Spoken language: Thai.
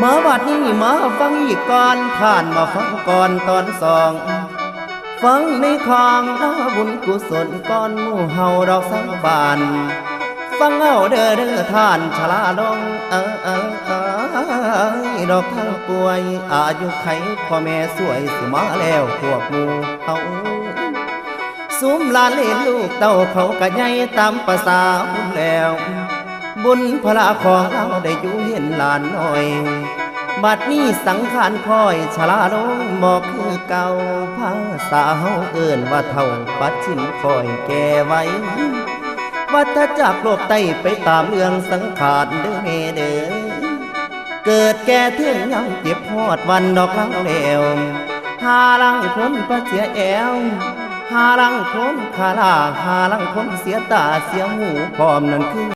มาบัดนี้มาฟังอีกก่อนท่านมาฟังก่อนตอนสองฟังในคองนาบุญกุศลก่อนหมู่เฮาเราสังบานฟังเอาเด้อท่านชราลงดอกทั้งป่วยอายุไขพ่อแม่สวยสิมาแล้วพวกหมู่เฮาสุมลานเล่นลูกเต้าเขากะใหญ่ตามภาษาบุญแล้วบุญพระของเราได้อยู่เห็นหลานน้อยบัดนี้สังขารคอยชราลงบอกคือเก่าภาษาเฮาเอิ้นว่าเท่าปัดชิมคอยแก่ไว้วัฏจักรโลกไต้ไปตามเรื่องสังขารเด้อเมเด้อเกิดแก่เที่ยงยังเจ็บพอดวันดอกลังแล้วหาลังคนประเสียแอวหาลังคนขาลาหาลังคนเสียตาเสียหูพร้อมนั่นคือ